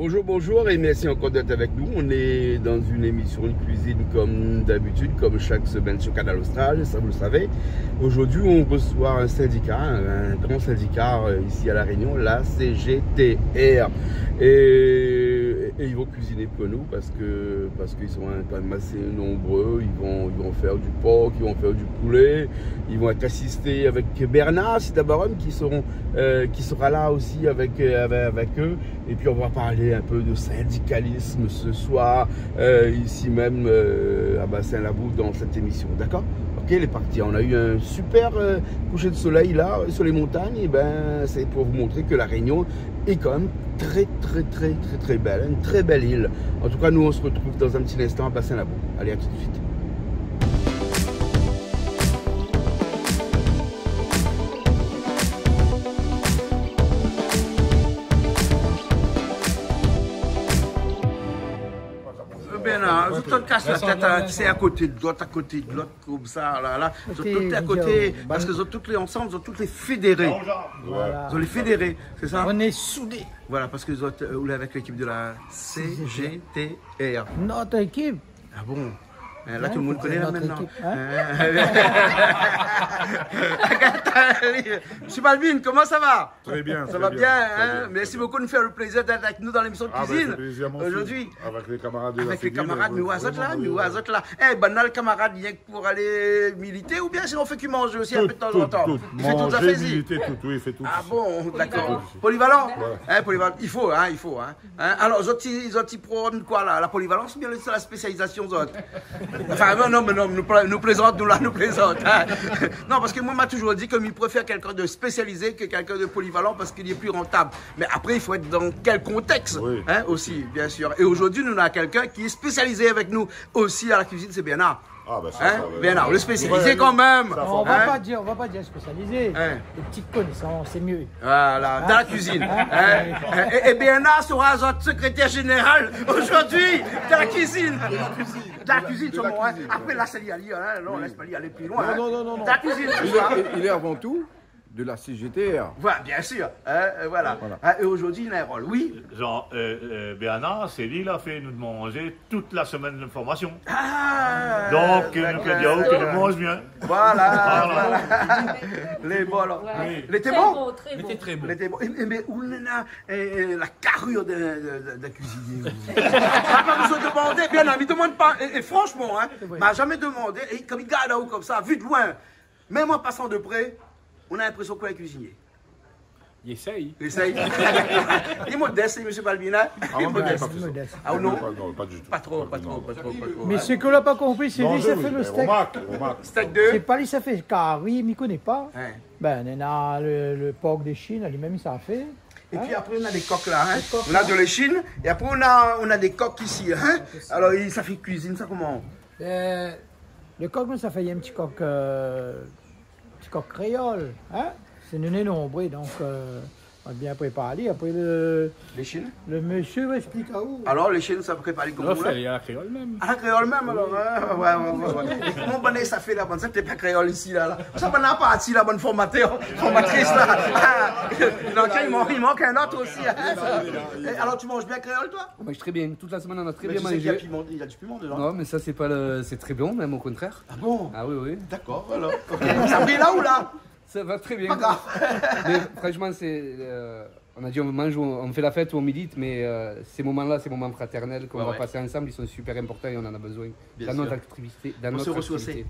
Bonjour, bonjour et merci encore d'être avec nous. On est dans une émission de cuisine comme d'habitude, comme chaque semaine sur Canal Austral, ça vous le savez. Aujourd'hui, on reçoit un syndicat, un grand syndicat ici à La Réunion, la CGTR. Et ils vont cuisiner pour nous parce qu'ils sont quand même assez nombreux. Ils vont faire du porc, ils vont faire du poulet. Ils vont être assistés avec Bernard Sidabarum qui sera là aussi avec eux. Et puis on va parler un peu de syndicalisme ce soir, ici même à Bassin-Labou dans cette émission. D'accord? Ok, les parties. On a eu un super coucher de soleil là sur les montagnes. Et ben c'est pour vous montrer que la Réunion est quand même très belle, une très belle île. En tout cas, nous on se retrouve dans un petit instant à Bassin-Labou. Allez, à tout de suite. Tout le casse la tête, c'est à côté de l'autre, comme ça, là. Ils sont tous à côté, parce qu'ils sont tous ensemble, ils sont tous les fédérés. Voilà. Ils ont les fédérés, c'est ça? On est soudés. Voilà, parce que vous êtes avec l'équipe de la CGTR. Notre équipe. Ah bon? Là, tout le monde connaît là maintenant. Monsieur Balbine, comment ça va? Très bien. Ça va bien, hein? Merci beaucoup de nous faire le plaisir d'être avec nous dans l'émission de cuisine aujourd'hui. Avec les camarades de la Avec les camarades, nous là. là. Eh, banal camarade, il y a pour aller militer ou bien sinon on fait qu'il mange aussi un peu de temps en temps? Il fait tout ça, militer, tout, il fait tout. Ah bon, d'accord. Polyvalent? Hein, polyvalent. Il faut. Alors, ils ont prônent quoi là? La polyvalence ou bien la spécialisation autres? Enfin, non, nous plaisante, nous plaisante. Hein. Non, parce que moi, m'a toujours dit qu'il préfère quelqu'un de spécialisé que quelqu'un de polyvalent parce qu'il est plus rentable. Mais après, il faut être dans quel contexte hein, aussi, bien sûr. Et aujourd'hui, nous avons quelqu'un qui est spécialisé avec nous aussi à la cuisine, c'est Bernard. Ah, bah ça, Bernard, le spécialisé quand même. On va pas dire spécialisé. Les petites connaissances, c'est mieux. Voilà, dans la cuisine. Et Bernard sera notre secrétaire général aujourd'hui de la cuisine. De la cuisine, seulement. Après, là, c'est lié. Non, laisse pas aller plus loin. Non. De la cuisine, il est avant tout de la CGTR. Voilà, bien sûr. Voilà. Et aujourd'hui, il a un rôle, oui. Genre, Bernard, c'est lui, il a fait nous de manger toute la semaine de formation. Donc, nous peut dire que nous mange bien. Voilà. Les bons, alors. Il était bon? Il était très bon. Mais où est la carrure de cuisinier? Pas besoin de demander. Bernard, il ne demande pas. Et franchement, il m'a jamais demandé. Et comme il garde là-haut comme ça, vu de loin, même en passant de près, on a l'impression qu'on est cuisinier. Il essaye. Il est modeste, M. Balbina. Il est modeste. Ah ou non? Pas du tout. Pas trop. Mais ce qu'on n'a pas compris, c'est lui, ça fait le steak. Steak de? C'est pas lui, ça fait carré, il ne connaît pas. Ben, on a le porc de Chine, lui-même, ça a fait. Et puis après, on a des coques là. On a de l'échine. Et après, on a des coques ici. Alors, ça fait cuisine, ça comment? Le coq, ça fait un petit coq créole. C'est une nombreux, donc on va bien préparer. Après l'échine? Le monsieur va expliquer à où. Alors, l'échine, ça prépare comment là? Il y a la créole même. Ah, la créole même alors? Ouais. Et comment bonne ça fait là? Bon, ça, t'es pas créole ici là. Ça, on a parti la bonne formatrice là. Il manque un autre aussi. Alors, tu manges bien créole toi? On mange très bien. Toute la semaine, on a très bien mangé. Il y a du piment dedans. Non, mais ça, c'est pas c'est très bon, même au contraire. Ah bon? Ah oui. D'accord, alors. Ça brille là ou là? Ça va très bien. Pas grave. Mais franchement, on a dit on fait la fête ou on médite, mais ces moments-là, ces moments fraternels qu'on va passer ensemble, ils sont super importants et on en a besoin dans notre activité. Pour se ressourcer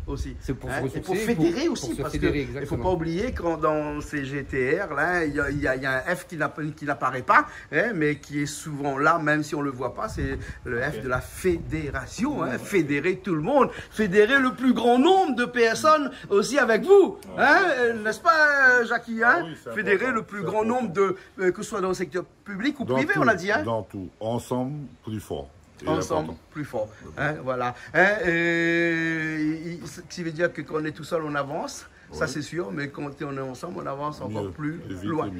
aussi. C'est pour se ressourcer. Et pour fédérer aussi, parce qu'il ne faut pas oublier que dans ces GTR, là, il y a un F qui n'apparaît pas, mais qui est souvent là, même si on ne le voit pas, c'est le F de la fédération. Fédérer tout le monde, fédérer le plus grand nombre de personnes aussi avec vous. N'est-ce pas, Jackie? Fédérer le plus grand nombre de, que ce soit dans le secteur public ou privé, on a dit. Dans tout. Ensemble, plus fort. Ensemble, plus fort. Voilà. Ce qui veut dire que quand on est tout seul, on avance. Ça, c'est sûr. Mais quand on est ensemble, on avance encore plus loin.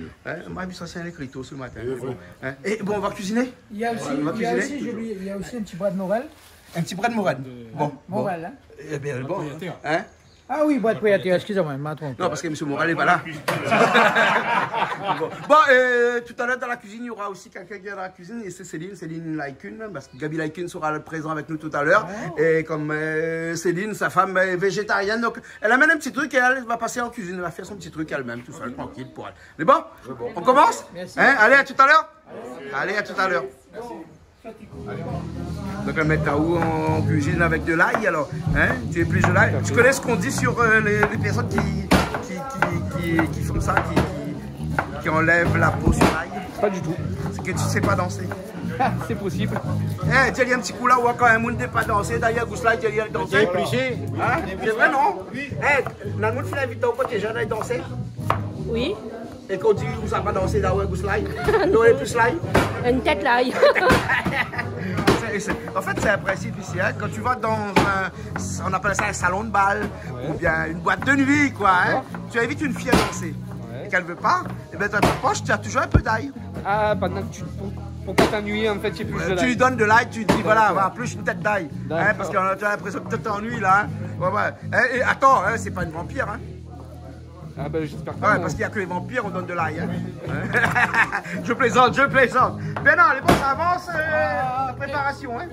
Moi, ça, c'est un écriteau ce matin. Et bon, on va cuisiner? Il y a aussi un petit bras de morel. Un petit bras de morel. Bon. Morel, Eh bien, bon. Ah oui, boîte poyaté, excusez-moi, je m'en trompe. Non, parce que M. Moral n'est pas là. Bon, tout à l'heure dans la cuisine, il y aura aussi quelqu'un qui est dans la cuisine, et c'est Céline Laikun, parce que Gabi Laikun sera présent avec nous tout à l'heure. Et comme Céline, sa femme est végétarienne, donc elle amène un petit truc et elle va passer en cuisine, elle va faire son petit truc elle-même, tout seul, tranquille pour elle. C'est bon? On commence? Hein? Allez, à tout à l'heure? Allez, à tout à l'heure. Donc la mettre où en cuisine avec de l'ail alors, hein? Tu es plus de l'ail. Tu connais ce qu'on dit sur les personnes qui font ça, qui enlèvent la peau sur l'ail? Pas du tout. C'est que tu sais pas danser. C'est possible. Eh, tu as un petit coup là où quand un monde n'est pas dansé, d'ailleurs, Gouslaï, tu as dansé. C'est obligé. Hein? C'est vrai, non? Eh, dans le monde, tu l'invites au côté, j'ai d'aller danser. Oui. Et quand tu ne sais pas danser, d'ailleurs, Gouslaï, tu es plus l'ail. Une tête l'ail. En fait, c'est un principe ici. Hein? Quand tu vas dans on appelle ça un salon de bal, ou bien une boîte de nuit, quoi. Hein? Tu invites une fille à danser et qu'elle ne veut pas, et bien dans ta poche, tu as toujours un peu d'ail. Ah, pendant que pour pas t'ennuyer, en fait, j'ai plus de l'ail. Tu lui donnes de l'ail, tu dis voilà, va, plus une tête d'ail. Hein? Parce que tu as l'impression que tu t'ennuies là. Hein? Ouais. Et attends, hein, c'est pas une vampire. Hein? Ah ben j'espère pas. Ouais, parce qu'il n'y a que les vampires, on donne de l'ail. Hein. Je plaisante. Mais non, les bons, ça avance, la préparation. Hein.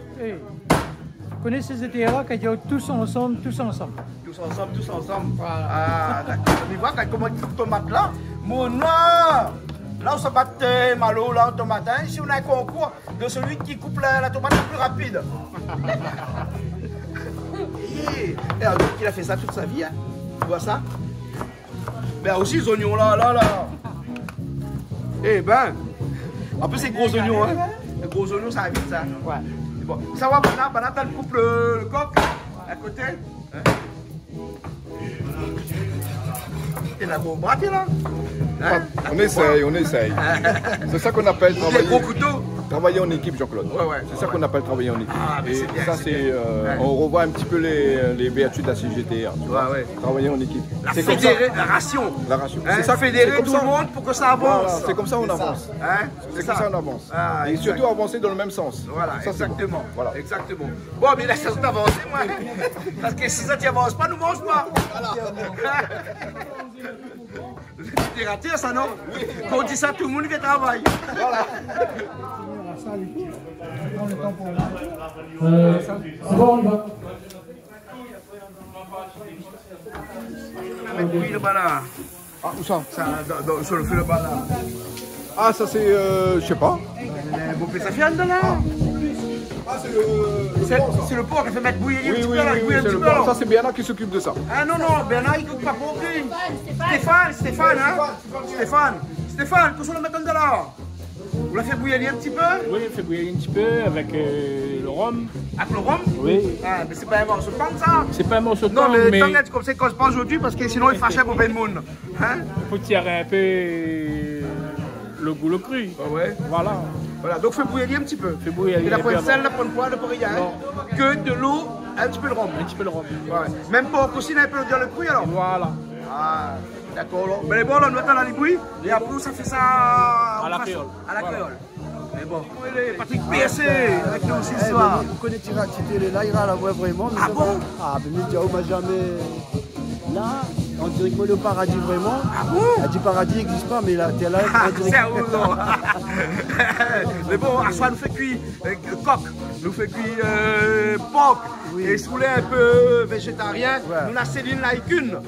Vous connaissez ces étés-là quand ils disent tous ensemble. Tous ensemble. Voilà. Ah, d'accord. Mais vois comment ils coupent tomate là. Mon nom. Là où ça bat malo, là, en tomate. Hein. Ici, on a un concours de celui qui coupe la tomate le plus rapide. Et alors, il a fait ça toute sa vie. Hein. Tu vois ça? Ben aussi les oignons là. Eh ben, en plus c'est gros oignons, hein. Les gros oignons ça va vite ça. Ouais. C'est bon. Ça va, Bana, t'as le couple le coq à côté. Hein? Et la gros braqué là. Hein? On essaye. C'est ça qu'on appelle travailler. Les gros couteaux. Travailler en équipe, Jean-Claude. Ouais. C'est ça qu'on appelle travailler en équipe. Ah, et bien, ça, c'est. On revoit un petit peu les vertus de la CGT. Hein, tu vois. Travailler en équipe. La ration. La ration. Hein? C'est ça, fédérer tout le monde pour que ça avance. Voilà, c'est comme ça qu'on avance. Hein? C'est comme ça qu'on avance. Ah, et surtout avancer dans le même sens. Voilà, ça, exactement. Bon. Voilà. Exactement. Bon, mais la façon d'avancer, moi. Parce que si ça ne avance pas, nous mange pas. C'est raté ça, non? Oui. Quand on dit ça, tout le monde qui travaille. Voilà. Oui, le bas là. Ah, où ça? Sur le feu, le bas là. Ah, ça c'est. Je sais pas. Vous faites ça fiande là? Ah, c'est le porc qui fait mettre bouillir un petit peu là. C'est le porc. Ça c'est Bernard qui s'occupe de ça. Ah non, Bernard il coupe pas pour lui. Stéphane, qu'on se le mette de là. Vous la fait bouillir un petit peu? Oui, il fait bouillir un petit peu avec le rhum. Avec le rhum? Oui. Ah, mais c'est pas un morceau de pain ça? C'est pas un morceau de pain, mais... Non, mais tant comme c'est qu'on se pense aujourd'hui parce que sinon il fâchait pour ben monde. Hein? Il faut tirer un peu le goût, le cru. Ah ouais. Voilà, donc fais bouillir un petit peu. Fais bouillir. Et la pointe sel, la pointe poivre, pour rien. Que de l'eau, un petit peu de rhum. Ouais. Même pour cuisiner un peu le cru alors? Voilà. Ah, d'accord. Mais bon, là, on attend la libouille et après, ça fait ça à la créole. Mais bon, Patrick PSC avec nous aussi ce soir. Vous connaissez là, il là, vraiment. Ah bon? Ah, mais Diao m'a jamais. Là, on dirait que le paradis vraiment. Ah bon? Elle dit paradis n'existe pas, mais là, t'es là. C'est à vous, non? Mais bon, à soi, nous fait cuire coq, nous fait cuire porc. Oui. Et sous un peu végétarien, nous avons Céline Laikun,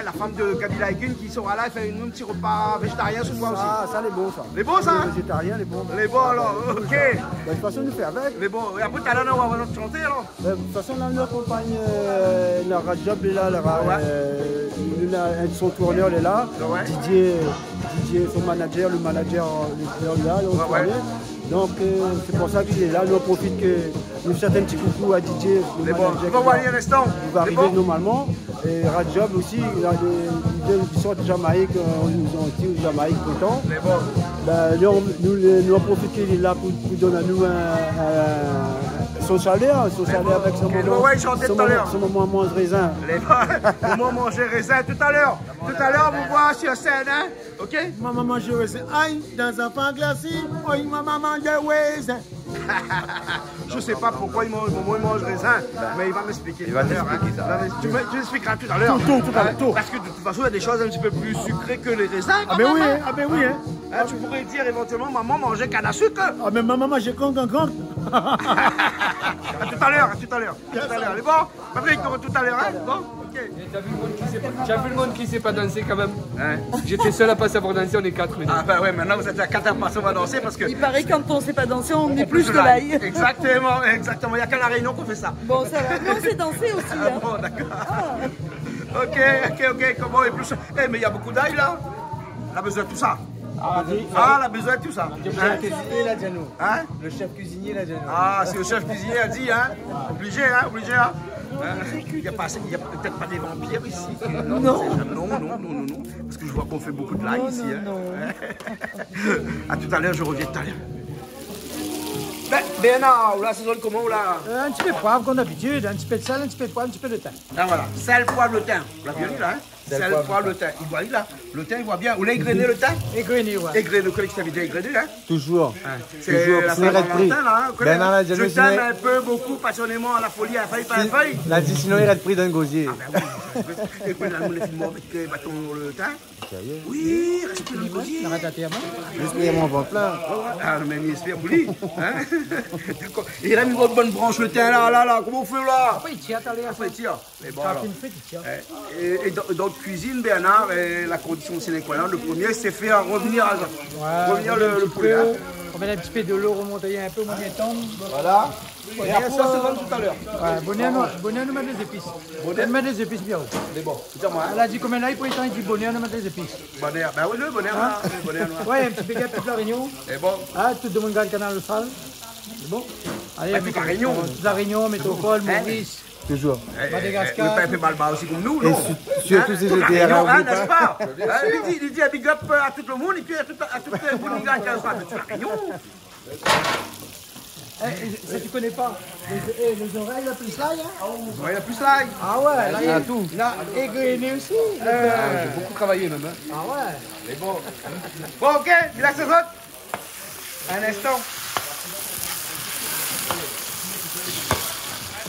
la femme de Gabi Laikun qui sera là, elle fait un petit repas végétarien ce soir aussi. Ah, ça, les bons, ça. Les bons, ça? Les végétariens, les bons. Les bons, alors, ok. De toute façon, nous fait avec. Les bons, et après, tout à l'heure, on va notre chanter, alors? De toute façon, là, nous accompagne la Rajab, est là, son tourneur est là, Didier, son manager, le manager là, donc c'est pour ça qu'il est là, nous on profite que nous faisons un petit coucou à Didier, le manager, il va arriver normalement, et Rajab aussi, ils sont de Jamaïque, ils nous ont dit au Jamaïque pourtant. Nous on profite qu'il est là pour donner à nous son chalet avec son moment à manger raisin. Maman manger raisin tout à l'heure. Tout à l'heure, vous voyez sur scène, hein? Ok? Maman mange raisin. Aïe, dans un pain glacé. Aïe, maman mange raisin. Je sais pas pourquoi il mange raisin, mais il va m'expliquer. Il va t'expliquer ça. Tu m'expliqueras tout à l'heure. Tout. Parce que de toute façon, il y a des choses un petit peu plus sucrées que les raisins. Ah ben oui, hein. Tu pourrais dire éventuellement, maman mangeait canne à sucre. Ah mais maman mangeait con. À tout à l'heure. Allez, bon, Patrick, tout à l'heure, hein. Bon, ok. Tu as vu le monde qui sait pas danser quand même, hein? J'étais seul à pas savoir danser, on est 4 maintenant. Ah bah ouais, maintenant vous êtes à 4 personnes à danser parce que... Il paraît que quand on sait pas danser, on met plus de l'ail. Exactement. Il n'y a qu'à la Réunion qu'on fait ça. Bon, ça va. Non, c'est danser aussi. Ah hein. bon, d'accord. Ok. Comment est plus... Eh, mais il y a beaucoup d'ail là. On a besoin de tout ça. On a besoin de tout ça. Le chef cuisinier, là, Diano. Hein? Le chef cuisinier, là, Diano. Ah, c'est le chef cuisinier a dit, hein? Obligé. Il n'y a peut-être pas des vampires ici. Non. Parce que je vois qu'on fait beaucoup de l'ail ici. Non. À tout à l'heure, je reviens tout à l'heure. Bernard, là, ça donne comment là? Un petit peu de poivre comme d'habitude, un petit peu de sel, un petit peu de poivre, un petit peu de thym. Ah voilà, sel, poivre, le thym. On l'a bien dit là, hein? Sel, poivre, le thym. Il voit là. Le thym, il voit bien. Vous l'avez égrené le thym? Égrené, ouais. Égrené, le collègue qui t'avait déjà égrené, hein? Toujours. C'est la Saint-Valentin là, hein? Je t'aime sinon... un peu, beaucoup, passionnément à la folie, à la faille, pas à la faille. Là, sinon il reste pris d'un gosier. Ah ben oui. Et puis là, nous les filmons avec le bâton, le thym. Oui, reste plus le gosier. J'espère mon ventre plein. Ah, mais il espère pour lui. Il a mis votre bonne branche, le thym là. Comment on fait là? Après, il tire, t'as l'air. Après, il tire. Mais bon, Quand alors. il fait, il tire. Et dans cuisine, Bernard, la condition sine qua non, le premier, c'est faire revenir le poulet. On met un petit peu de l'eau, remonter un peu, au moins bien tombe. Voilà. Et après, ça se vend tout à l'heure. Ouais, bonnet, nous met des épices. Bonnet, met des épices bien haut. C'est bon, dis-moi. Elle a dit combien là, il dit bonnet, nous met des épices. Bonnet, ben oui, le bonnet noir. Ouais, un petit béguet, toute la Réunion. C'est bon. Ah, tout le monde gagne le canal austral. C'est bon. Allez, toute la Réunion. Toute la Réunion, Métropole, Maurice. Toujours. Madagascar. Le pain fait mal aussi comme nous, non? Surtout si j'étais à la n'est-ce pas? Il dit un big up à tout le monde et puis à toutes les bonnes gars qui sont de la Réunion. Ça tu connais pas? Les oreilles, la plus l'ail, hein? Ouais, la plus l'ail. Ah ouais, là il y a tout. Là, égrené aussi. J'ai beaucoup travaillé même. Hein. Ah ouais. C'est bon. Bon, ok, il a ses autres. Un instant.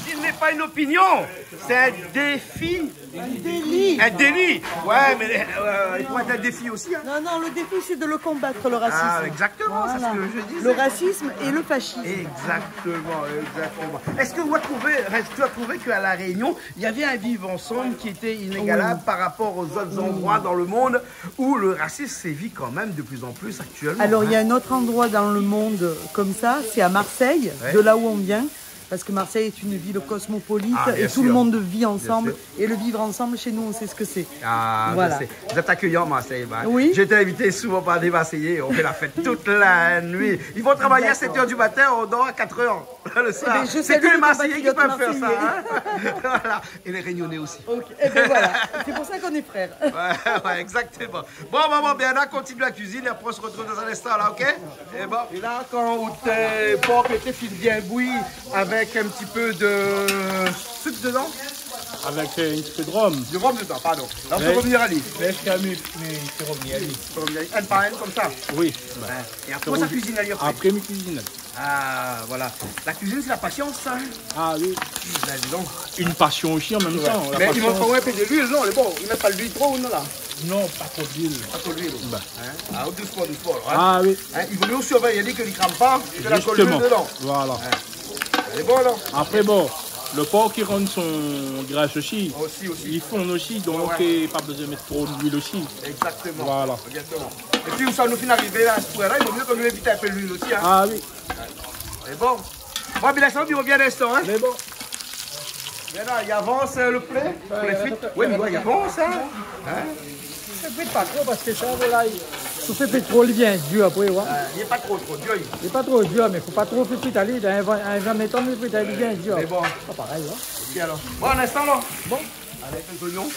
Ce n'est pas une opinion, c'est un défi. Un délit. Un délit. Ouais, mais il faut être un défi aussi. Hein. Non, le défi, c'est de le combattre, le racisme. Ah, exactement, voilà. C'est ce que je disais. Le racisme et le fascisme. Exactement. Est-ce que tu as trouvé qu'à La Réunion, il y avait un vivre ensemble qui était inégalable par rapport aux autres endroits dans le monde où le racisme sévit quand même de plus en plus actuellement? Alors, il y a un autre endroit dans le monde comme ça, c'est à Marseille, de là où on vient. Parce que Marseille est une ville cosmopolite et tout le monde vit ensemble. Et le vivre ensemble, chez nous, on sait ce que c'est. Ah, voilà. Vous êtes accueillant, Marseille. Bah. Oui. J'ai été invité souvent par des Marseillais. On fait la fête toute la nuit. Ils vont travailler à 7h du matin, on dort à 4h le soir. Eh c'est que les Marseillais qui peuvent faire ça. Hein. Voilà. Et les Réunionnais aussi. Okay. Et ben voilà. C'est pour ça qu'on est frères. Ouais, exactement. Bon, maman, Bernard, continue la cuisine et après on se retrouve dans un instant, là, ok? Et bon, et là, quand tes porcs étaient bien bouillis avec un petit peu de sucre dedans. Avec un petit peu de rhum. Du rhum dedans, pardon. Là, on peut revenir à l'île. Mais je t'ai mis, c'est revenu à l'île. Un par un, comme ça. Oui. Et après, ça cuisine à l'île. Après, mes cuisines. Ah, voilà. La cuisine, c'est la patience, ça. Ah oui. Là, dis donc. Une passion aussi en même temps. Mais ils vont prendre un peu de l'huile, non? Bon, ils mettent pas l'huile trop ou non, là? Non, pas trop d'huile. Pas trop d'huile. Bah. Ah, doucement. Hein? Ah oui. Hein? Il vaut mieux surveiller, il dit qu'il ne crame pas, que la colle d'huile dedans. Voilà. C'est bon, là? Après, bon, le porc qui rend son graisse aussi. Aussi. Il fond aussi, donc pas besoin de mettre trop d'huile aussi. Exactement. Voilà. Exactement. Et puis, où ça nous finit d'arriver là, il vaut mieux qu'on nous évite un peu l'huile aussi. Hein? Ah oui. C'est bon. Bon, bien l'instant, il revient à l'instant. Hein? Mais bon. Là, il avance le poulet, pour les frites. Oui, mais il avance, hein? Ça ne pas trop parce que ça, voilà, tout fait pétrole, il vient dur après, ouais. Il n'est pas trop dur. Il n'est pas trop dur, mais il ne faut pas trop faire frites à l'île. Un 20 métons de frites à l'île, il vient dur. C'est bon. Pas pareil, ouais. Ok, alors. Bon, un instant, là. Bon. Avec les oignons.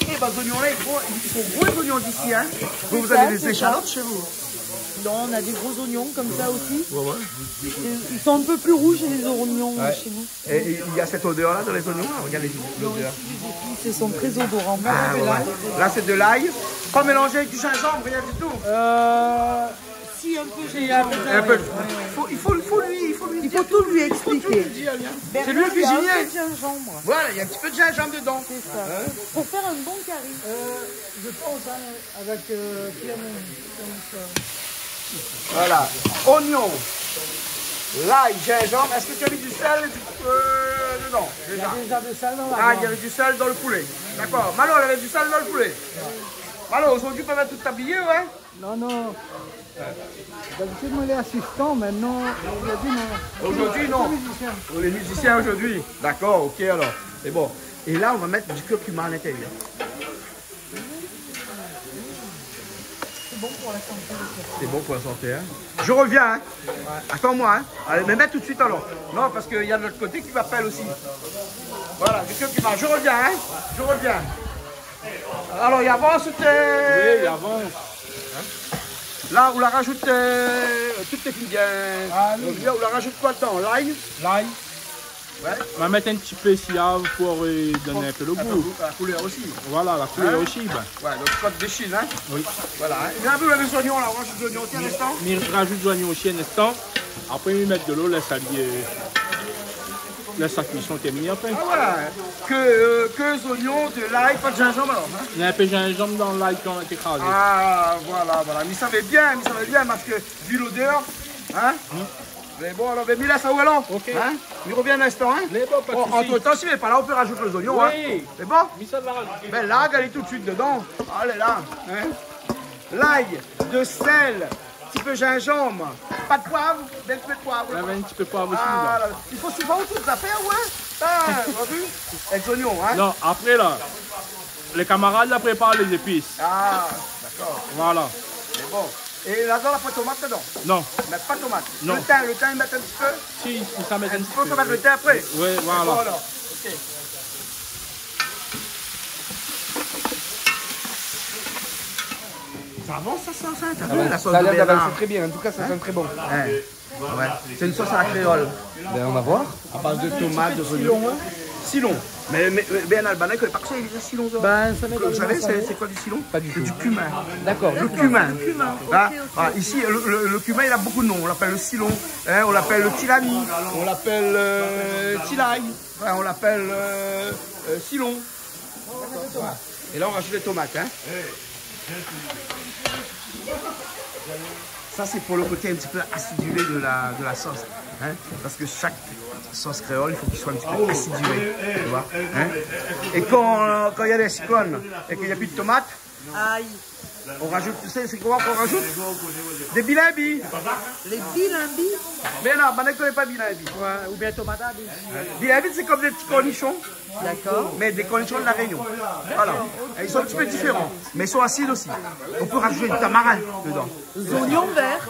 Et les oignons, là, ils sont gros, les oignons d'ici, hein? Vous avez des échalotes chez vous? Non, on a des gros oignons comme ça aussi. Ouais. Ils sont un peu plus rouges les oignons chez nous. Et il y a cette odeur-là dans les oignons. Regardez l'odeur. Ils sont très odorants. Ah, ouais. Là, c'est de l'ail. Pas mélangé avec du gingembre, rien du tout. Si, un peu. Un peu. Il faut lui Il faut tout lui expliquer. C'est lui le cuisinier. Gingembre. Voilà, il y a un petit peu de gingembre dedans. C'est ça. Pour faire un bon curry. Je pense avec Pierre. Voilà. Oignon, l'ail, gingembre. Est-ce que tu as mis du sel dedans? Il y a déjà du sel dans la Ah, il y avait du sel dans le poulet. D'accord. Malo, il y avait du sel dans le poulet. Malo, aujourd'hui, tu peux mettre tout habillé, ouais? Non, non. D'habitude, moi, les assistants, maintenant, aujourd'hui, non. Aujourd'hui, non. Pour les musiciens aujourd'hui. D'accord, ok, alors. C'est bon. Et là, on va mettre du curcuma à l'intérieur. C'est bon pour la santé. C'est bon pour la santé, hein. Je reviens, hein. Ouais. Attends-moi, hein. Allez, mais mets tout de suite alors. Non, parce qu'il y a de l'autre côté qui m'appelle aussi. Voilà, du curcuma. Je reviens, hein. Je reviens. Alors, il avance, Oui, il avance. Hein? Là, on la rajoute toutes les figues. On la rajoute quoi dedans? L'ail? L'ail. Ouais. On va mettre un petit peu ici pour donner un peu le goût. La couleur aussi. Voilà, la couleur aussi. Ben. Ouais, donc côte de Chine, hein? Oui. Voilà. Hein. Et bien, vous avez les oignons, là, on rajoute des oignons aussi un instant. On rajoute des oignons aussi un instant. Après, on met de l'eau, laisse sa cuisson terminée après. Ah voilà. Que les oignons, de l'ail, pas de gingembre alors. Hein? Il y a un peu de gingembre dans l'ail qui ont été écrasé. Ah, voilà, voilà. Mais ça va bien, parce que vu l'odeur, hein? Mais bon, alors, mais laisse ça où alors? Ok. Hein? Il revient un instant, hein? Mais bon, pas de soucis. Entre temps, si il n'est pas là, on peut rajouter les oignons, oui. Hein? C'est bon? Mais ça va rajouter. Ben là, elle est tout de suite dedans. Allez là. Hein? L'ail, de sel, un petit peu de gingembre, pas de poivre, un petit peu de poivre. Il y avait un petit peu de poivre aussi. Ah, il faut souvent toutes les affaires, ouais. Ah, tu as vu? Avec les oignons, hein? Non, après là, les camarades là préparent les épices. Ah, d'accord. Voilà. C'est bon. Et là-dedans, la pâte tomate dedans? Non. Mais pas de tomate. Non. Le thym, ils mettent un petit peu? Si, ça met un petit peu. Il faut mettre le thym après? Oui, voilà. Bon, alors. Ok. Ça avance, ça, t'as vu la sauce de Bernard? C'est très bien, en tout cas, ça sent très bon. Ouais. Ouais. C'est une sauce à la créole. Ben, on va voir. À base de tomates, de oignons. Silon. Mais bien albanais, que pas que ça, il y a silon. Ben, ça met vous savez, c'est quoi du silon? Pas du tout. C'est du cumin. D'accord. Le cumin. Ah, ah, ici, le cumin, il a beaucoup de noms. On l'appelle le silon, hein, on l'appelle le tilami, on l'appelle tilaï, hein, on l'appelle silon. Et là, on rajoute les tomates. Hein. Ça, c'est pour le côté un petit peu acidulé de la sauce. Hein, parce que chaque sauce créole, il faut qu'il soit un petit peu acidulé. Tu vois, hein. Et quand il y a des cyclones et qu'il n'y a plus de tomates, aïe. On rajoute, tu sais, c'est quoi qu'on rajoute? Des bilambis. Les bilambis? Mais non, on ne connaît pas bilambis. Ouais, ou bien tomate. Bilambis, c'est comme des petits cornichons. D'accord. Mais des cornichons de la Réunion. Voilà. Et ils sont un petit peu différents. Mais ils sont acides aussi. On peut rajouter du tamarin dedans. Des oignons verts.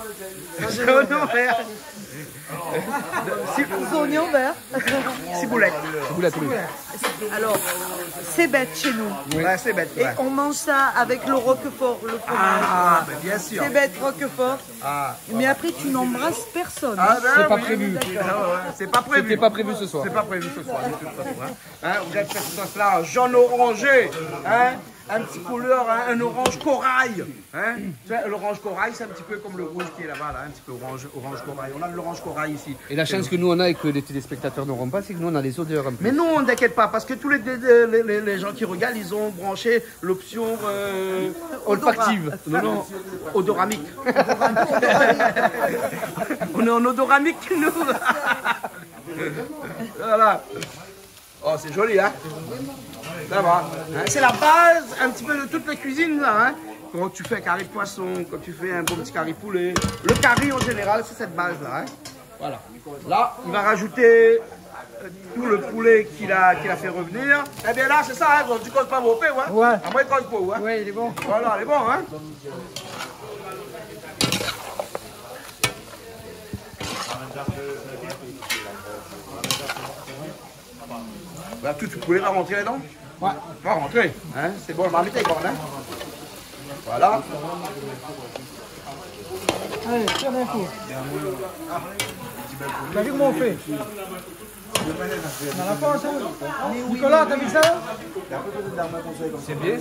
Des oignons verts. Des oignons verts. Ciboulette. Alors, c'est bête chez nous. Ouais, c'est bête. Et on mange ça avec le roquefort, le fromage. Ah, ben bien sûr. C'est bête, roquefort. Ah. Mais après, tu n'embrasses personne. Ah, ben, c'est pas oui, prévu. C'est pas prévu. C'était pas prévu ce soir. C'est pas prévu ce soir. Hein, vous avez fait cette sauce-là, jaune orangé. Hein, un petit couleur, hein, un orange corail. Hein. L'orange corail, c'est un petit peu comme le rouge qui est là-bas, là, un petit peu orange corail. On a de l'orange corail ici. Et la chance que nous on a et que les téléspectateurs n'auront pas, c'est que nous on a les odeurs un peu. Mais non, ne t'inquiète pas, parce que tous les gens qui regardent, ils ont branché l'option olfactive. Non, odoramique. On est en odoramique, nous. Voilà. Oh, c'est joli, hein? Ça va. Hein, c'est la base un petit peu de toutes les cuisines, là. Hein? Quand tu fais un curry poisson, quand tu fais un bon petit curry poulet. Le curry, en général, c'est cette base-là. Hein? Voilà. Là, il va rajouter tout le poulet qu'il a fait revenir. Eh bien là, c'est ça, hein? Tu ne causes pas vos paix, ouais? Ouais. À moi, il cause pas, hein? Oui, il est bon. Voilà, il est bon, hein? Là, tout le poulet va rentrer là-dedans? Ouais. Va rentrer. Hein? C'est bon, le marmite est corne, hein? Voilà. Allez, tiens d'un coup. T'as vu comment on fait? Dans la force, hein? Nicolas, t'as vu ça?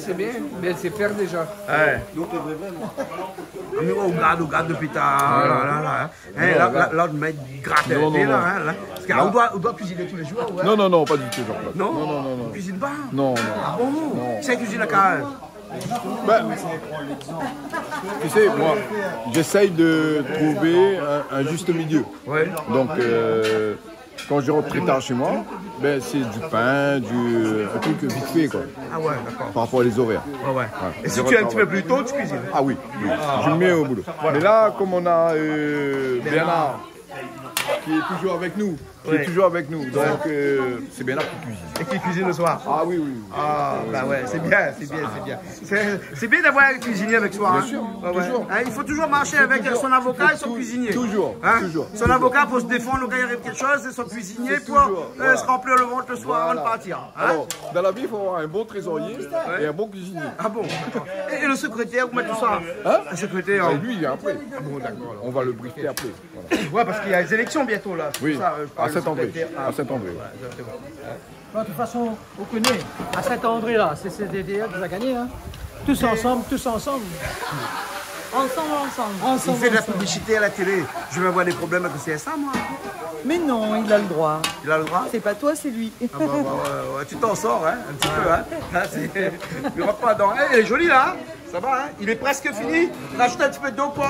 C'est bien. Mais c'est faire déjà. Ouais. On regarde depuis là, on met gratter là. Parce qu'on doit cuisiner tous les jours. Ouais. Non, pas du tout, Jean-Claude. Non, non. On cuisine pas. Non. Ah bon? C'est cuisine la carrière. Ben, tu sais, moi, j'essaye de trouver un juste milieu. Ouais. Donc, quand je rentre très tard chez moi, ben, c'est du pain, un truc vite fait, quoi. Ah ouais, d'accord. Par rapport aux horaires. Ouais. Et si tu es un petit peu plus tôt, tu cuisines? Ah oui. Je me mets au boulot. Mais là, comme on a Bernard, qui est toujours avec nous. Donc, c'est Bernard qui cuisine. Et qui cuisine le soir? Ah oui. Ah, bah ouais, c'est bien. C'est bien d'avoir un cuisinier avec soi. Bien sûr, toujours. Hein, il faut toujours marcher avec son avocat et son cuisinier. Toujours. Son avocat pour se défendre quand il arrive quelque chose, et son cuisinier pour se remplir le ventre le soir avant de partir. Alors, dans la vie, il faut avoir un bon trésorier et un bon cuisinier. Ah bon? Et le secrétaire, vous mettez tout ça? Le secrétaire? Lui, il vient après. Ah bon, d'accord. On va le briefer après. Ouais, parce qu'il y a les élections bientôt là. Oui, à Saint-André. À Saint-André. De toute façon, on connaît. À Saint-André, là, c'est CDDR qui a gagné. Hein. Tous ensemble. Ensemble. Il fait de la publicité à la télé. Je vais avoir des problèmes avec le CSA, moi. Mais non, il a le droit. Il a le droit? C'est pas toi, c'est lui. Ah ouais, tu t'en sors, hein, un petit peu. Hein. Là, il rentre pas dedans. Il est joli, là. Ça va, hein. Il est presque fini. Rajoute un petit peu d'eau pour...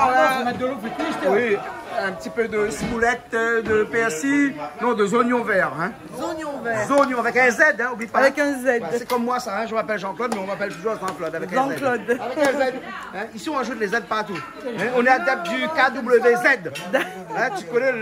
mettre de l'eau pour cuire, oui, un petit peu de ciboulette, de persil. Non, de oignons verts. Hein. Oignons verts. Oignons avec un Z, hein, oublie pas. Avec un Z. Ouais, c'est comme moi, ça. Hein. Je m'appelle Jean-Claude, mais on m'appelle toujours Jean-Claude avec un Z. Jean-Claude. Avec un Z. Hein. Ici, on ajoute les Z partout. Hein. On est adepte du KWZ. Hein. Tu connais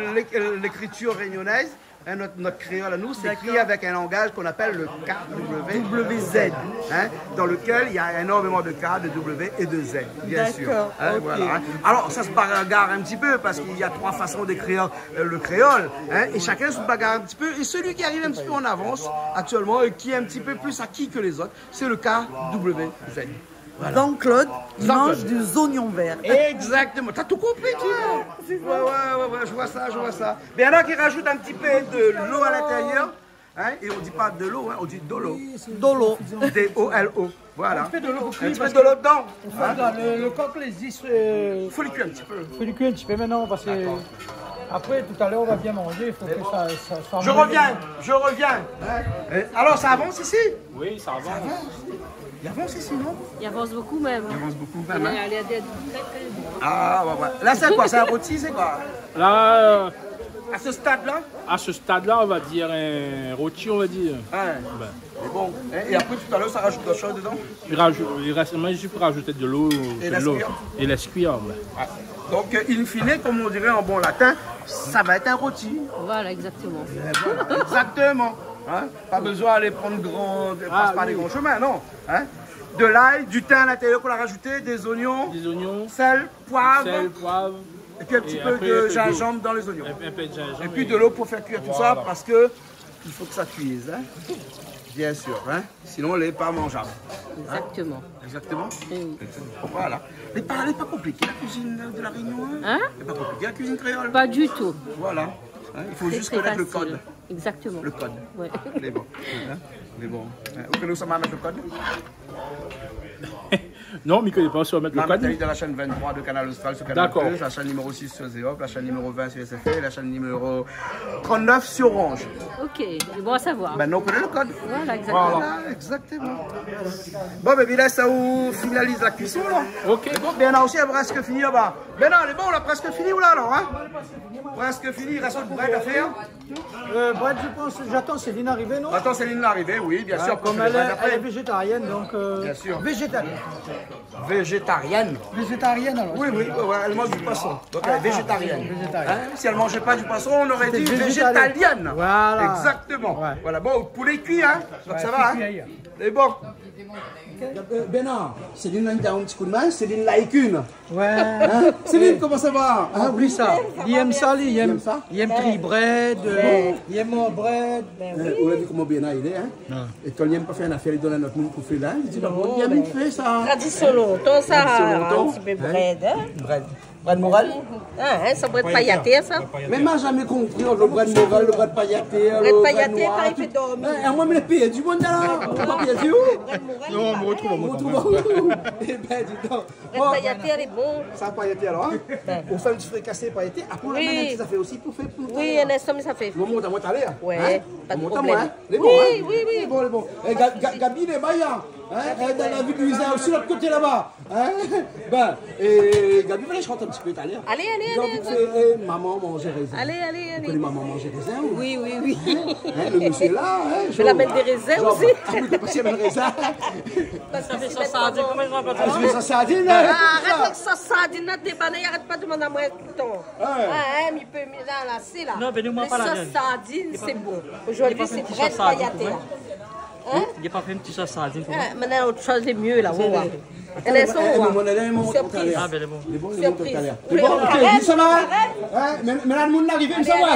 l'écriture réunionnaise? Hein, notre créole à nous, c'est écrit avec un langage qu'on appelle le KWZ, hein, dans lequel il y a énormément de K, de W et de Z, bien sûr. Hein, okay. Voilà, hein. Alors, ça se bagarre un petit peu parce qu'il y a 3 façons d'écrire le créole, hein, et chacun se bagarre un petit peu. Et celui qui arrive un petit peu en avance actuellement et qui est un petit peu plus acquis que les autres, c'est le KWZ. Voilà. Jean-Claude, il mange des oignons verts. Exactement. T'as tout compris, tu vois? Ouais, je vois ça. Mais il y en a qui rajoutent un petit peu de l'eau à l'intérieur. Hein, et on dit pas de l'eau, hein, on dit dolo. Dolo. D-O-L-O. Voilà. Un petit peu de l'eau pour cuire. Un petit peu de l'eau dedans. Le coq, les is... Faut les cuire un petit peu. Faut les cuire un petit peu maintenant parce que... Après, tout à l'heure, on va bien manger. Il faut que ça Je reviens. Hein. Alors, ça avance ici? Oui, ça avance. Il avance ici, non? Il avance beaucoup même. Hein? Ah, ouais. Là, c'est quoi? C'est un rôti, c'est quoi? Là, à ce stade-là? À ce stade-là, on va dire un rôti, on va dire. Ouais. C'est bon. Et après, tout à l'heure, ça rajoute d'autres choses dedans? Il reste juste pour rajouter de l'eau. Et laisse cuire. Ouais. Donc, in fine, comme on dirait en bon latin, ça va être un rôti. Voilà, exactement. Exactement. Hein? Pas besoin d'aller prendre passe par les grands chemins, non. Hein? De l'ail, du thym à l'intérieur qu'on a rajouté, des oignons, sel, poivre, et puis un petit peu de gingembre dans les oignons. Et puis de l'eau pour faire cuire tout ça, parce que il faut que ça cuise. Hein? Bien sûr, hein? Sinon elle n'est pas mangeable. Exactement. Hein? Exactement? Oui. Voilà. Elle n'est pas compliquée la cuisine de la Réunion. Hein? Elle n'est pas compliquée la cuisine créole. Pas du tout. Voilà. Hein? Il faut juste connaître le code. Exactement. Le code. Ouais. Il est bon. Il est bon. Vous connaissez comment mettre le code? Non, mais il ne connaît pas sur mettre le code. De la chaîne 23 de Canal Austral sur Canal Plus, la chaîne numéro 6 sur Zéop, la chaîne numéro 20 sur SFE, la chaîne numéro 39 sur Orange. Ok, c'est bon à savoir. Maintenant, on connaît le code. Voilà, exactement. Voilà, exactement. Bon, mais là, ça vous finalise la cuisson, là. Ok. Bon, Bernard aussi a presque fini là-bas. Bernard, elle est bon, on a presque fini ou là, alors, hein? Presque fini, il reste le bread à faire. Bread, je pense, j'attends Céline arriver, non? J'attends Céline arriver, oui, bien sûr. Comme elle est végétarienne, donc... bien sûr. Végétarienne. Végétarienne. Végétarienne, alors. Oui, elle mange du poisson. Donc elle est végétarienne. Hein? Si elle ne mangeait pas du poisson, on aurait dit végétalienne. Voilà. Exactement. Ouais. Voilà, bon, poulet cuit, hein? Donc ça va, hein? C'est bon. Bernard, Céline a un petit coup de main, Céline like une. Ouais. Hein? Céline, comment ça va? Ah, oublie ça. Il aime ça, il aime tri bread, il aime mon bread. On a dit comment Bernard il est, hein? Et quand il n'aime pas faire une affaire, il donne à notre monde pour faire là. Il dit, non, il a bien fait ça. Traditionnel, tout ça, un petit peu bread, hein? Bread. Bras de morale? Ah, ça doit être paillaté, ça. Mais moi, jamais compris le bras de morale, le bras de paillaté. Le bras de paillaté, quand il fait dormir. Moi, je me paye du monde là. On va payer du où? Non, on me retrouve en où? Eh ben, dis donc. Le bras de paillaté, elle est bon. Ça paillaté alors, hein? On fait un petit fricassé paillaté. Après, on a un ça fait aussi pour faire. Oui, un instant, ça fait. On monte à moi tout à l'heure. Oui, pas de problème. Oui, oui, oui. Bon, bon. Gabi, il est baillant. Dans la ville du Isère, aussi, l'autre côté là-bas. Ben, Gabi, je rentre un petit peu tout à l'heure. Allez, allez, allez. Maman manger raisin. Allez, allez, allez. Vous connaissez maman manger raisin? Oui, oui, oui. Le monsieur là. Je vais la mettre des raisins aussi. Ah oui, t'as passé avec le raisin. Ça fait ça sardine, comment je vais pas ça fait ça sardine. Arrête avec ça sardine, t'es banné, arrête pas de demander à moi tout le temps. Ah, il peut me là, c'est là. Non, venez-moi pas là. Ça sardine, c'est bon. Aujourd'hui, c'est vrai paillaté. Il n'y a pas fait un petit sauce sardine pour moi. Maintenant, autre chose est mieux là. Elle sont surprise. Ah, ben, les bons. Surprise. Ok, ça va? Mais là, le monde arrive, il me savoir,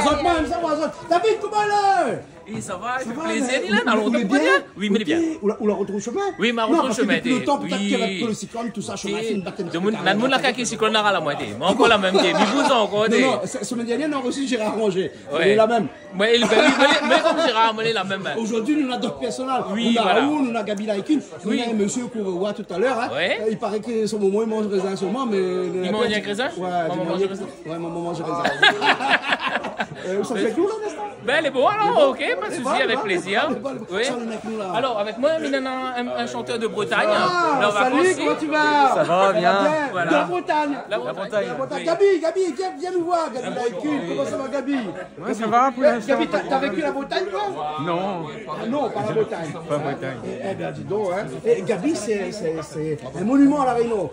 David, comment là? Oui, ça va, ça fait plaisir, il est dans l'autre bien. Oui, mais bien. Où la retrouve le chemin? Oui, ma retrouve le chemin. Le temps, peut-être qu'avec le cyclone, tout ça, chemin, c'est une bataille. La monde là qui cyclone à la moitié. Mais encore la même idée. Mais vous encore des. Non, semaine dernière, on a reçu Gérard Ronger. C'est la même. Mais comme Gérard, on est la même. Aujourd'hui, nous avons d'autres personnages. Oui, on a voilà. Raoul, on a Gabi Laikin. On a un monsieur qu'on revoit tout à l'heure. Il paraît que son moment, il mange raisin seulement, mais. Il mange un raisin? Ouais, maman mange raisin. Ouais, maman mange raisin. Ça fait tout là, n'est-ce Ben, elle est bon alors, ok, pas de souci, avec plaisir. Oui. Alors, avec moi, il y a un chanteur de Bretagne. Salut, comment tu vas? Ça va, bien. De la Bretagne. La Bretagne. Gabi, viens nous voir, Gabi Laikin. Comment ça va, Gabi? Ouais, ça va pour l'instant. Gabi, t'as vécu la Bretagne, toi? Non. Non, pas la Bretagne. Pas Bretagne. Eh bien, dis donc, hein. Et Gabi, c'est un monument à la Réunion.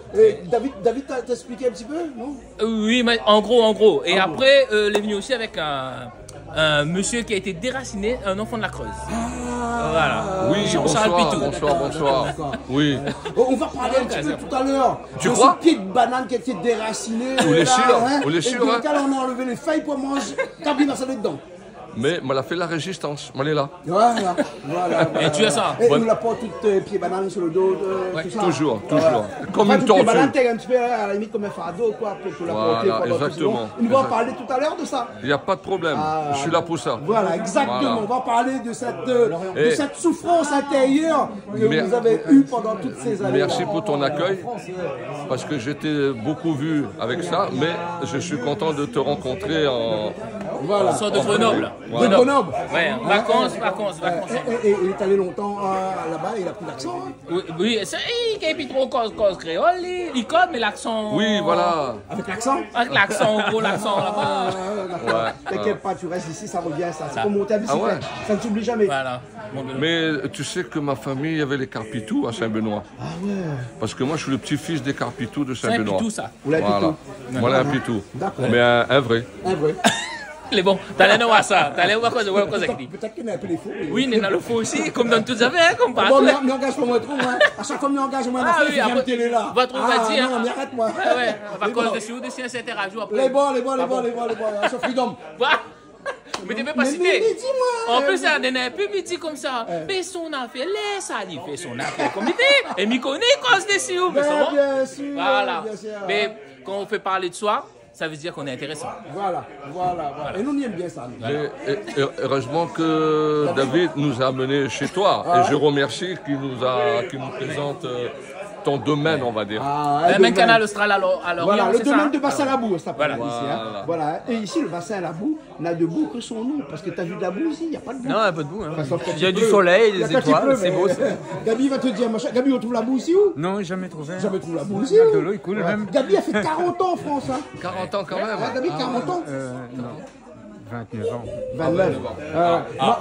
David t'a expliqué un petit peu, non? Oui, mais en gros. Et après, il est venu aussi avec un monsieur qui a été déraciné, un enfant de la Creuse. Voilà. Oui, bonsoir. Oui. On va parler un petit peu tout à l'heure. Tu crois? Ce pied de banane qui a été déraciné. Ou les sûrs, et dans lequel on a enlevé les feuilles pour manger. Gabi va s'aller dedans. Mais elle a fait la résistance, elle est là. Voilà. Et tu as ça? Et on la porte tout pied banane sur le dos. Tout ça. Toujours. Comme une tortue. Pied banane, t'es un petit peu à la limite comme un fardeau, quoi, pour la porter. Voilà, exactement. On va en parler tout à l'heure de ça. Il n'y a pas de problème, je suis là pour ça. Voilà, exactement. On va parler de cette souffrance intérieure que vous avez eue pendant toutes ces années. Merci pour ton accueil, parce que j'étais beaucoup vu avec ça, mais je suis content de te rencontrer en... Voilà. Sort de Grenoble. De Grenoble. Ouais, vacances. Et il est allé longtemps là-bas, il a pris l'accent. Oui, il a pris trop cause créole, il code, mais l'accent. Oui, voilà. Avec l'accent? Avec l'accent, gros l'accent là-bas. Ouais. T'inquiète pas, tu restes ici, ça revient, ça. C'est comme monter à bicyclette. Ça ne s'oublie jamais. Voilà. Mais tu sais que ma famille avait les Carpitou à Saint-Benoît. Ah ouais. Parce que moi, je suis le petit-fils des Carpitou de Saint-Benoît. C'est un Pitou, ça. Voilà un Pitou. D'accord. Mais un vrai. Un vrai. Il est bon, t'allais voir ça, t'allais voir quoi avec lui. Peut-être qu'il y a un peu les faux. Oui, il y a le faux aussi, comme dans toutes les affaires, comme partout. Bon, mais engage pas moi trop, hein. À chaque fois, engage moi, il y a une télé là. Va trouver dire. Non, mais arrête-moi. Ouais, à cause de si des interagir après. Les bons, sur Freedom. Mais tu peux pas citer. En plus, ça donne un peu petit comme ça. Mais son affaire, laisse aller faire son affaire comme il est. Et m'y connaît cause des sioux. Bien sûr. Voilà. Mais quand on fait parler de soi, ça veut dire qu'on est intéressant. Voilà. Et nous, on aime bien ça. Et heureusement que David nous a amenés chez toi. Et je remercie qu'il nous présente ton domaine, on va dire. Même canal austral à l'Orient. Voilà, le domaine de Bassin-la-Boue, ça s'appelle ici. Voilà. Et ici, le Bassin-la-Boue n'a de boue que son nom. Parce que tu as vu de la boue ici, il n'y a pas de boue. Non, il n'y a pas de boue. Il y a du soleil, des étoiles, c'est beau. Gabi va te dire, Gabi, on trouve la boue ici où? Non, jamais trouvé. Jamais trouvé la boue ici. De l'eau, il coule même. Gabi a fait 40 ans en France. 40 ans quand même. Gabi, 40 ans? Non. 29 ans. 29.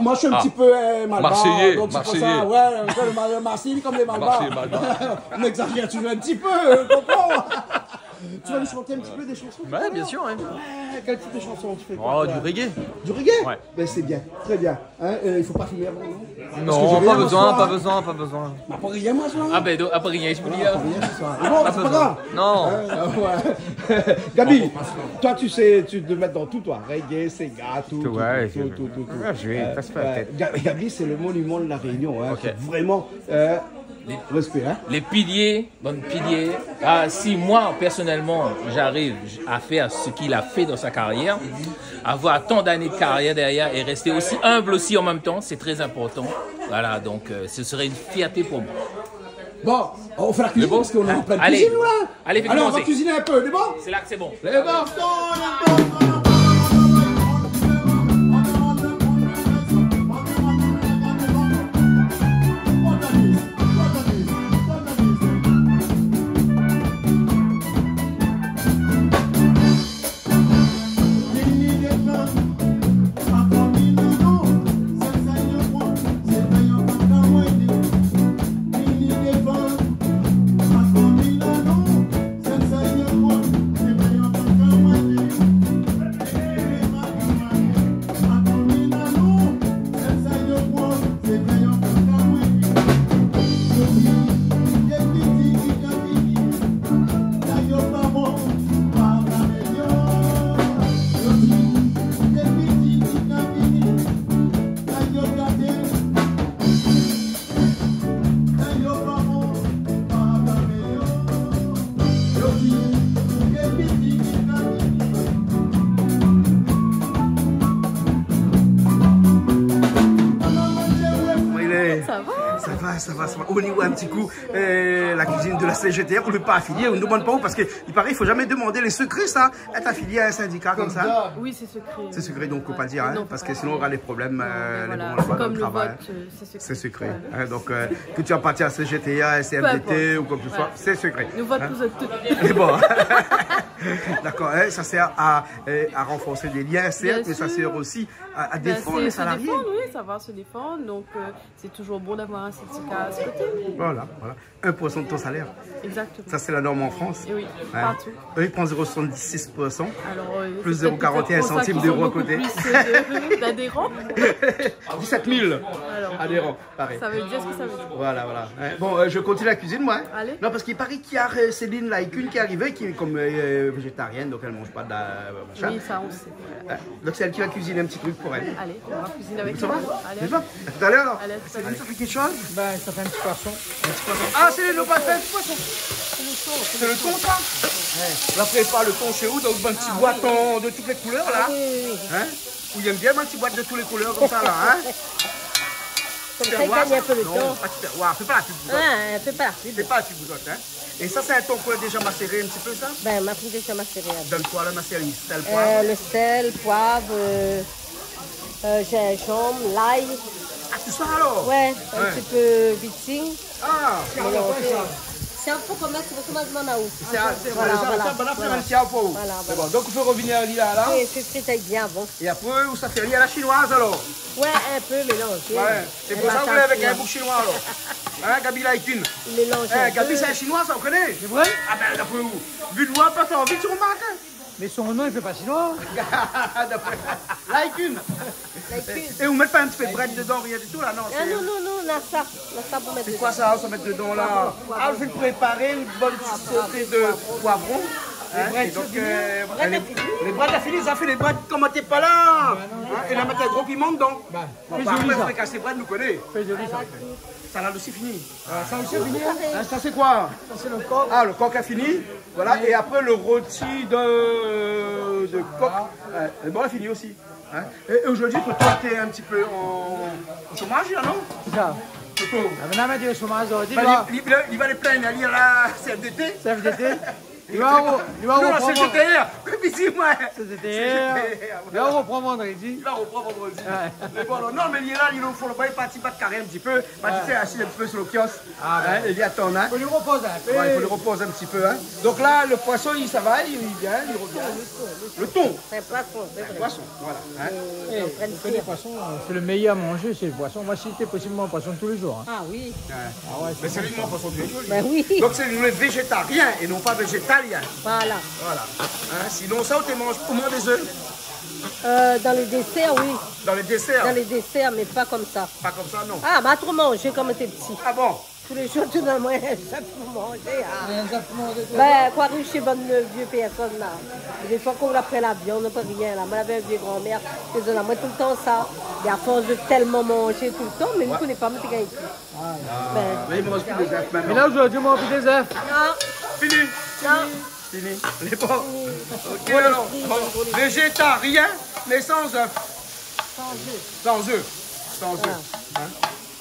Moi, je suis un petit peu malbar. Marseillais. Donc c'est pour ça, le Marseillais comme les malbars. On exagère toujours un petit peu, comprends? Tu vas nous chanter un petit peu des chansons? Ouais, bien sûr. Quel type de chanson tu fais? Oh, du reggae. Du reggae? Ouais. Ben c'est bien, très bien. Il faut pas fumer avant, non? Non, pas besoin. Pas rien, moi, ce soir. Ah ben, après rien, je peux dire. Bon, c'est pas grave. Non. Gabi, toi, tu sais, tu te mettre dans tout, toi. Reggae, Sega, tout. Ouais, je vais pas se faire la tête. Gabi, c'est le monument de la Réunion. Vraiment, les piliers, si moi, personnellement, j'arrive à faire ce qu'il a fait dans sa carrière, avoir tant d'années de carrière derrière et rester aussi humble aussi en même temps, c'est très important. Voilà, donc ce serait une fierté pour moi. Bon, on fait la cuisine parce qu'on est en pleine cuisine, là. Allez, faites alors, on va cuisiner un peu, c'est bon? C'est là que c'est bon. C'est bon. Ça va. Au niveau un petit coup, la cuisine de la CGTR, on ne peut pas affilier, on ne demande pas où parce qu'il paraît qu'il ne faut jamais demander les secrets, ça. Être affilié à un syndicat comme ça. Oui, c'est secret. C'est secret, donc il ne faut pas le dire, hein, parce que sinon on aura des problèmes. Voilà, comme le vote, c'est secret. Hein, donc, que tu appartiens à CGTA, à CMDT ou quoi que ce soit, c'est secret. Nous vote, vous êtes tous. Bon. D'accord, hein, ça sert à renforcer des liens, certes, mais ça sert aussi à défendre les salariés. Oui, savoir se défendre, donc c'est toujours bon d'avoir un syndicat à ce côté. Voilà. 1% de ton salaire. Exactement. Ça, c'est la norme en France. Et oui, partout. Eux, ils prennent 0,76%, plus 0,41 centimes d'euros à côté. Plus d'adhérents. 17 000 adhérents, pareil. Ça veut dire ce que ça veut dire. Voilà. Bon, je continue la cuisine, moi. Allez. Non, parce qu'il paraît qu'il y a Céline Laïcune qui est arrivée, qui est comme végétarienne, donc elle ne mange pas de machin. Oui, ça, on sait. Donc c'est elle qui va cuisiner un petit truc pour elle. Allez, on va cuisiner avec toi. Allez. À tout à l'heure, alors. Allez, ça fait quelque chose? Ben, ça fait un petit poisson. Ah, c'est le pas fait un petit poisson. C'est le thon, ça? Ouais. On prépare le thon chez vous dans un petit boîton de toutes les couleurs, là. Hein? Où il aime bien un petit boîte de toutes les couleurs, comme ça, là. Hein? Comme ça, il gagne un peu le temps. Fais pas la pub. Fais pas la pub. Fais pas la pub, hein? Et ça, c'est un thon qu'on a déjà macéré un petit peu, ça? Ben, ma pub déjà macéré. Donne-toi le macérie, sel, poivre. Le sel, poivre, gingembre, l'ail. Ah, tout ça alors? Ouais, un petit peu viting. Ah, c'est c'est un peu comme ça, c'est comment je m'en ai où. C'est bon. Donc, il faut revenir à l'île là. Oui, c'est très bien, bon. Et après, où ça fait à la chinoise alors? Ouais, un peu mélangé. Ouais, c'est pour ça que vous voulez avec un bouc chinois alors. Hein, Gabi Laïkune? Mélangé. Gabi, c'est un chinois, ça, on connaît? C'est vrai? Ah ben, d'après vous. Vu de moi, pas t'as envie, tu remarques? Mais son nom, il fait pas chinois. Laïkune. Et vous mettez pas un petit peu de bread dedans, rien du tout là, non? Non, là, ça pour mettre. C'est quoi ça, on va mettre dedans là? Ah, je vais préparer une bonne sauce de poivron. Et donc, les bras d'affilis, ça fait les bras quand t'es pas là. Et là, mettre un gros piment dedans. Après, il faut casser les bras, nous connaît. Salade aussi fini. Ça aussi fini? Ça c'est quoi? Ça c'est le coq. Ah, le coq a fini. Voilà, et après le rôti de coq. Bon, a fini aussi. Et aujourd'hui, toi, tu es un petit peu en chômage, là, non? C'est ça. Maintenant, on va dire au chômage. Il va les plaindre à lire la CFDT. CFDT. Il va reprendre. Il va reprendre vendredi. Mais bon, non, mais il est là, il faut le pas partir pas de carré un petit peu. Partir assis un peu sur le kiosque. Il y a ton, hein. Il faut lui reposer un peu. Il faut lui reposer un petit peu, hein. Donc là, le poisson, ça va, il vient, il revient. Le thon. C'est un poisson, c'est un poisson, voilà. Le poisson, c'est le meilleur à manger, c'est le poisson. Moi, si c'était possible, un poisson tous les jours. Ah oui. Mais c'est lui mon poisson tous les jours. Ben oui. Donc c'est le végétarien et non pas végétalien. Voilà. Sinon, ça, tu manges au moins des œufs? Dans les desserts, oui. Dans les desserts? Dans les desserts, mais pas comme ça. Pas comme ça, non. Ah, mais trop manger comme t'es petit. Ah bon? Tous les jours, tu donnes moi ça pour manger. Ben, quoi que chez bonne vieux personne là. Des fois qu'on a pris l'avion, on n'a pas rien là. Moi, j'avais une vieille grand-mère, je donne moi tout le temps ça. Et à force de tellement manger tout le temps, mais vous ne connaissez pas, mais c'est Mais il mange plus des œufs maintenant. Mais là, aujourd'hui, moi, plus des œufs. Non. Fini. Non. Fini. Les bons. Ok, alors. Végétarien, mais sans œufs. Sans œufs. Sans œufs. Hein?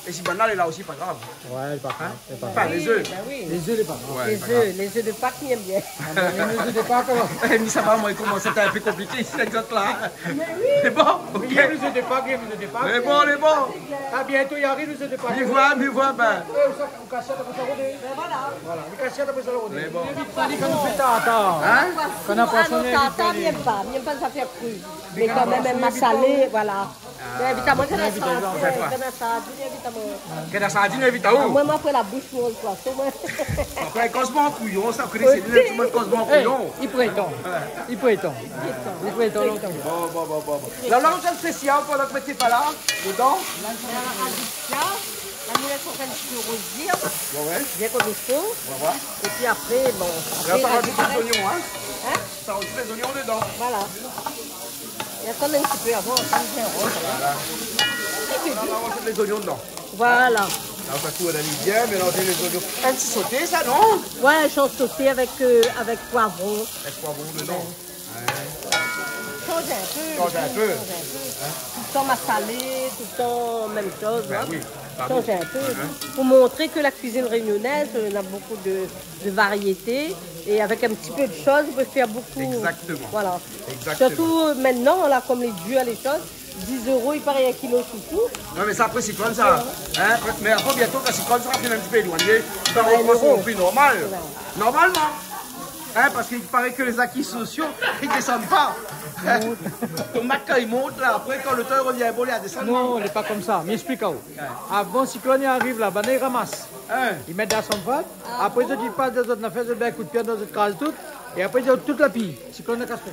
Et si banal est là aussi, pas grave. Ouais, pas grave. Pas les œufs. Les œufs, les pas grave. Les œufs de Pâques, il aime bien. Les œufs de Pâques, mais ça va, moi, comment c'était un peu compliqué ici, l'exemple là. C'est bon? Ok. Il y a les œufs de Pâques, il y a les œufs de Pâques. Les bons, les bons. Ah, bientôt, il arrive les œufs de Pâques. Mi voix, ben. On casse après ça, voilà. On casse après ça, on les bons. Quand on fait tata. Hein? Quand on a poissonné. Tata, n'aime pas ça fait cru. Mais quand même, un salé, voilà. Évidemment, que la sardine, évidemment. Moi, après la bouche, mon poisson. Après, cosmo en couillon, ça crée, c'est bien, tu cosmo en couillon. Il prétend. Il prétend. Il prétend. Bon. Là, on a un spécial pendant que vous n'étiez pas là, dedans. La moulette sont un petit peu rosir, bien comme il faut. Et puis après, bon. Là, ça rajoute les oignons, hein? Ça rajoute les oignons dedans. Voilà. Il y a quand même un petit peu avant, ça me vient rose. Là, on rajoute les oignons dedans. Voilà. Là, ça coule, on a mis bien, mélanger les oignons. Un petit sauté, ça, non? Ouais, chose sautée avec poivron. Avec poivron dedans. Change un peu. Tout le temps massalé, tout le temps même chose. Ben oui. Changer un peu. Pour montrer que la cuisine réunionnaise, on a beaucoup de variétés. Et avec un petit peu de choses, on peut faire beaucoup. Exactement. Voilà. Exactement. Surtout maintenant, là, comme les dieux à les choses, 10 €, il paraît un kilo chouchou. Non, mais ça, après, c'est comme ça. Hein? Mais après, bientôt, quand c'est comme ça, c'est un petit peu éloigné. Ça repasse au prix normal. Normalement. Hein, parce qu'il paraît que les acquis sociaux, ils ne descendent pas. Tomate, quand il monte, là, après, quand le temps revient bon, il a descendu. Non, il n'est pas comme ça. Mais explique à vous. Avant, cyclone arrive là, il ramasse. Ils mettent dans son pâte. Après, ils passent dans une affaire, ils mettent un coup de pied dans une case toute. Et après, ils ont toute la pille. Cyclone a cassé.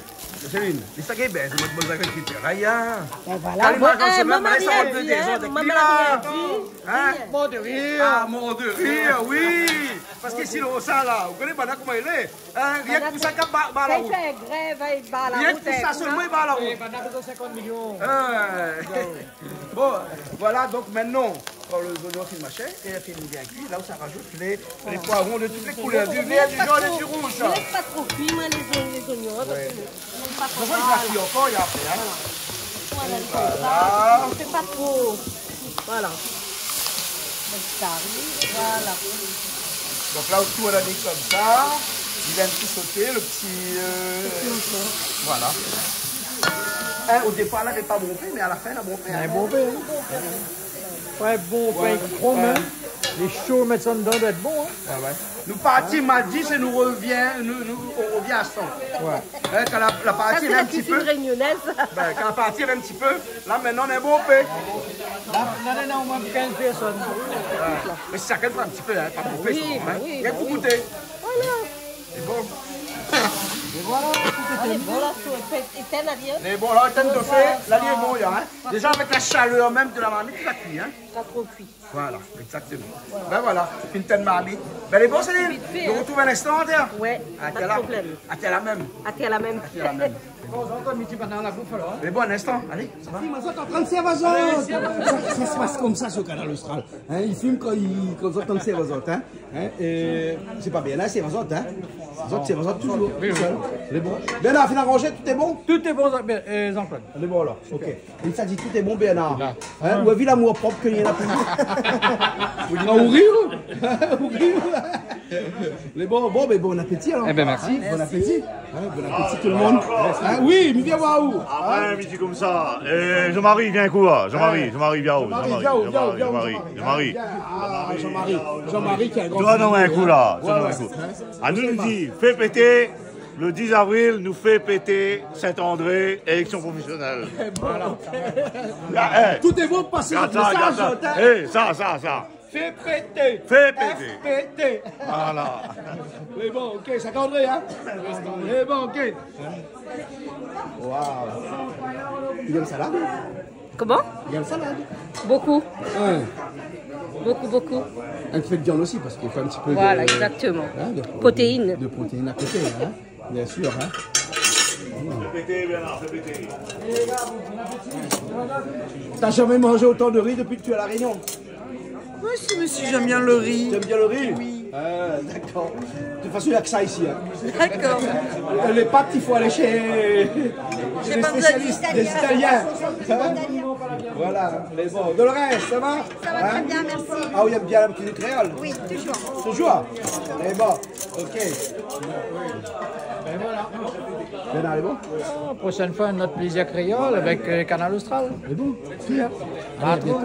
Céline, c'est ça qui est bien, c'est votre bonne agriculture. Rien. Voilà. Maman n'a rien dit, hein. Maman n'a rien dit. Hein? Mort de rire. Ah, mort de rire, oui. Parce que sinon, ça là, vous connaissez pas comment il est. Rien que pour ça qu'il bat la route. Quand il fait grève, il bat la route. Rien que pour ça seulement, il bat la route. Il a besoin de 50 millions. Bon, voilà, donc maintenant, quand le oignon est machin, et il est bien cuit, là où ça rajoute les poivrons de toutes les couleurs, du vert, du jaune et du rouge. Je ne laisse pas trop cuire, moi, les oignons. Pas trop il va cuire encore, il y a après. Voilà. On ne fait pas trop. Voilà. Voilà. Donc là, tout on a mis comme ça. Il vient de tout sauter, le petit... Voilà. Au départ, là, il n'est pas bon pain, mais à la fin, il a bon pain. Il a bon pain. Ouais, bon pain, chrome. Les chauds, mettre ça dedans, doit être bon. Hein. Nous partons à 10 et on revient à 100. Ouais. Quand la partie est un petit peu... réunionnaise. Quand la partie est un petit peu, là, maintenant, on est bon pain. Là, on a au moins 15 personnes. Mais c'est chacun prend un petit peu, hein, pas pour faire ça. Il y a pour goûter. Voilà. C'est bon. Et voilà, allez, bon là, éteindre à dire. Mais bon, là, éteindre de fait, là, il est bon, hein. Déjà, avec la chaleur même de la marmite, tu l'as cuit, hein. Pas trop cuit. Voilà, exactement. Ben voilà, une telle marmite. Ben, elle est bonne, Céline. On retrouve un instant, hein. Ouais, pas de problème. À la même. À la même. Bon, j'entends midi pendant la bouffe alors. Mais bon, un instant, allez, ça va. Ils sont en train de servir. Ça se passe comme ça sur Canal Austral. Hein, ils filment quand ils sont en train de servir. Hein. C'est pas bien là, c'est Vazot. Hein. C'est Vazot toujours. C'est bon. Bernard, tu as rangé, tout est bon? Tout est bon, Jean-Claude. On est bon là. Ok. Il t'a dit tout est bon, Bernard. Hein? Ou a vu l'amour propre qu'il y en a plus. Ou rire. Mais bon, mais bon appétit alors. Eh ben merci. Bon appétit. Bon appétit tout le monde. Oui, mais viens voir où. Après, midi comme ça. Jean-Marie, viens un coup là. Jean-Marie, viens où? Jean-Marie qui a un grand. Toi, donne un coup là. À nous dit, fais péter. Le 10 avril, nous fait péter Saint-André, élection professionnelle. Tout est bon, passer le message. Ça. Fais péter. Fais péter. Péter. Voilà. Mais bon, ok, Saint-André, hein. Mais bon, ok. Waouh. Il y a une salade? Comment? Il y a une salade. Beaucoup. Beaucoup, beaucoup. Un peu de viande aussi, parce qu'il faut un petit peu voilà, exactement. De protéines. De protéines à côté, hein, bien sûr. Hein. T'as jamais mangé autant de riz depuis que tu es à La Réunion? Oui, si, monsieur, j'aime bien le riz. T'aimes bien le riz? Oui. D'accord. De toute façon, il n'y a que ça ici. Hein. D'accord. Les pâtes, il faut aller chez les spécialistes, des Italiens. Hein? Voilà, mais bon. Dolores, ça va? Ça va très bien, merci. Ah, oui, il aime bien la cuisine créole? Oui, toujours. Toujours? Mais bon, ok. Ben voilà. Bernard, est bon? Prochaine fois, notre plaisir créole avec Canal Austral. C'est bon. À bientôt.